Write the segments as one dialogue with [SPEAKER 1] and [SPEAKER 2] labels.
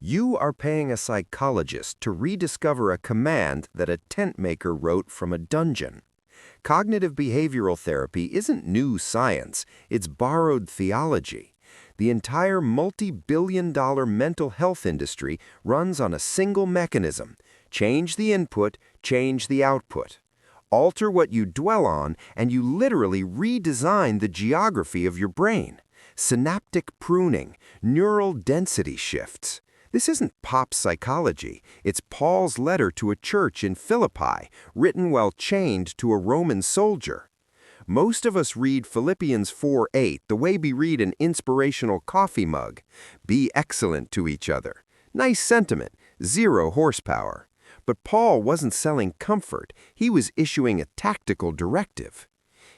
[SPEAKER 1] You are paying a psychologist to rediscover a command that a tent maker wrote from a dungeon. Cognitive behavioral therapy isn't new science, it's borrowed theology. The entire multi-billion-dollar mental health industry runs on a single mechanism: change the input, change the output. Alter what you dwell on, and you literally redesign the geography of your brain. Synaptic pruning, neural density shifts. This isn't pop psychology. It's Paul's letter to a church in Philippi, written while chained to a Roman soldier. Most of us read Philippians 4:8 the way we read an inspirational coffee mug. Be excellent to each other. Nice sentiment, 0 horsepower. But Paul wasn't selling comfort. He was issuing a tactical directive.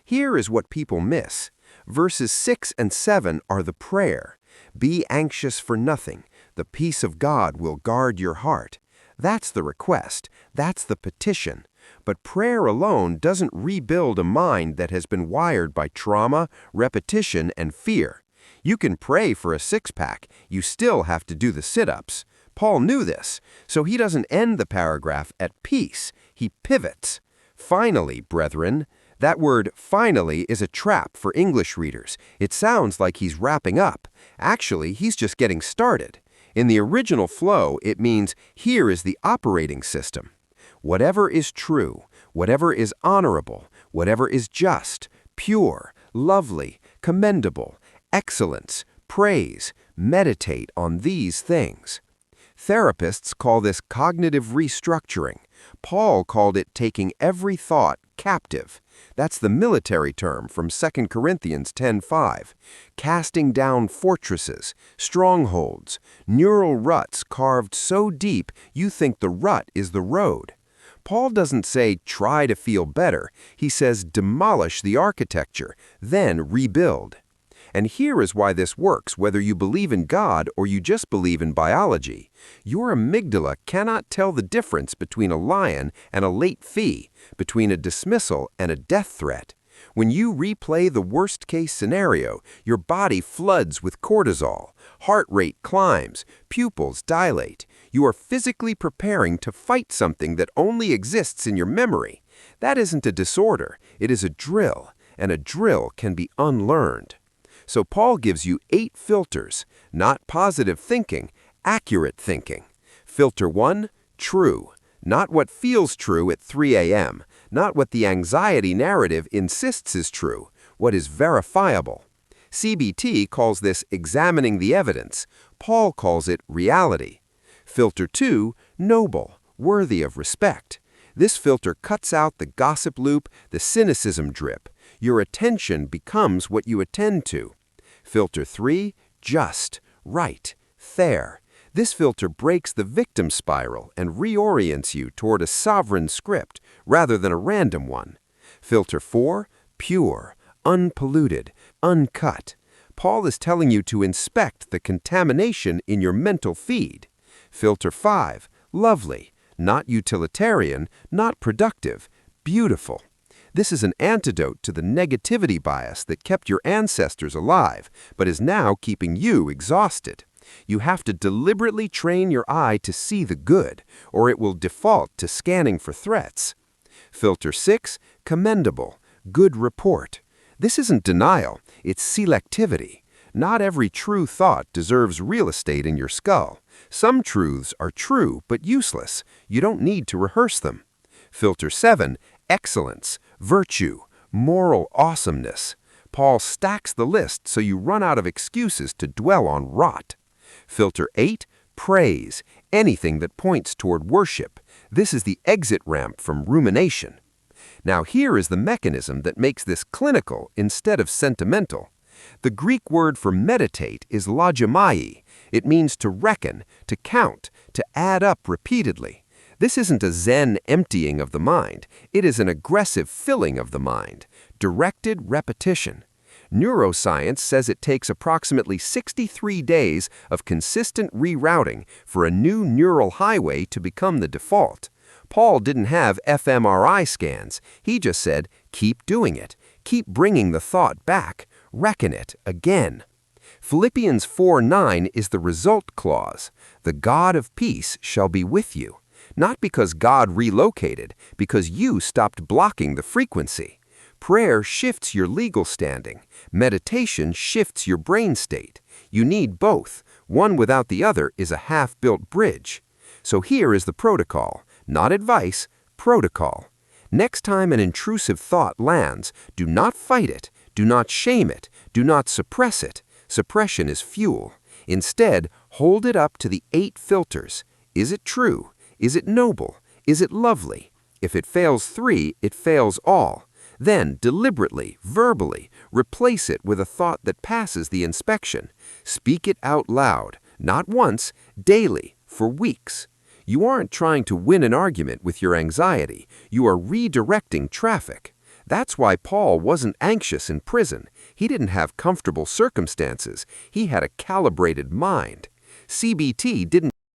[SPEAKER 1] Here is what people miss. Verses 6 and 7 are the prayer. Be anxious for nothing. The peace of God will guard your heart. That's the request. That's the petition. But prayer alone doesn't rebuild a mind that has been wired by trauma, repetition, and fear. You can pray for a six-pack. You still have to do the sit-ups. Paul knew this, so he doesn't end the paragraph at peace. He pivots. Finally, brethren. That word finally is a trap for English readers. It sounds like he's wrapping up. Actually, he's just getting started. In the original flow, it means here is the operating system. Whatever is true, whatever is honorable, whatever is just, pure, lovely, commendable, excellence, praise, meditate on these things. Therapists call this cognitive restructuring. Paul called it taking every thought captive. That's the military term from 2 Corinthians 10:5. Casting down fortresses, strongholds, neural ruts carved so deep you think the rut is the road. Paul doesn't say try to feel better. He says demolish the architecture, then rebuild. And here is why this works, whether you believe in God or you just believe in biology. Your amygdala cannot tell the difference between a lion and a late fee, between a dismissal and a death threat. When you replay the worst-case scenario, your body floods with cortisol, heart rate climbs, pupils dilate. You are physically preparing to fight something that only exists in your memory. That isn't a disorder, it is a drill, and a drill can be unlearned. So Paul gives you 8 filters, not positive thinking, accurate thinking. Filter 1, true. Not what feels true at 3 a.m., not what the anxiety narrative insists is true, what is verifiable. CBT calls this examining the evidence. Paul calls it reality. Filter 2, noble, worthy of respect. This filter cuts out the gossip loop, the cynicism drip. Your attention becomes what you attend to. Filter 3, just, right, fair. This filter breaks the victim spiral and reorients you toward a sovereign script rather than a random one. Filter 4, pure, unpolluted, uncut. Paul is telling you to inspect the contamination in your mental feed. Filter 5, lovely, not utilitarian, not productive, beautiful. This is an antidote to the negativity bias that kept your ancestors alive, but is now keeping you exhausted. You have to deliberately train your eye to see the good, or it will default to scanning for threats. Filter 6, commendable, good report. This isn't denial, it's selectivity. Not every true thought deserves real estate in your skull. Some truths are true but useless. You don't need to rehearse them. Filter 7, excellence, virtue, moral awesomeness. Paul stacks the list so you run out of excuses to dwell on rot. Filter 8, praise, anything that points toward worship. This is the exit ramp from rumination. Now here is the mechanism that makes this clinical instead of sentimental. The Greek word for meditate is logizomai. It means to reckon, to count, to add up repeatedly. This isn't a Zen emptying of the mind. It is an aggressive filling of the mind, directed repetition. Neuroscience says it takes approximately 63 days of consistent rerouting for a new neural highway to become the default. Paul didn't have fMRI scans. He just said, keep doing it. Keep bringing the thought back. Reckon it again. Philippians 4:9 is the result clause. The God of peace shall be with you. Not because God relocated, because you stopped blocking the frequency. Prayer shifts your legal standing. Meditation shifts your brain state. You need both. One without the other is a half-built bridge. So here is the protocol. Not advice, protocol. Next time an intrusive thought lands, do not fight it, do not shame it, do not suppress it. Suppression is fuel. Instead, hold it up to the 8 filters. Is it true? Is it noble? Is it lovely? If it fails 3, it fails all. Then, deliberately, verbally, replace it with a thought that passes the inspection. Speak it out loud, not once, daily, for weeks. You aren't trying to win an argument with your anxiety. You are redirecting traffic. That's why Paul wasn't anxious in prison. He didn't have comfortable circumstances. He had a calibrated mind. CBT didn't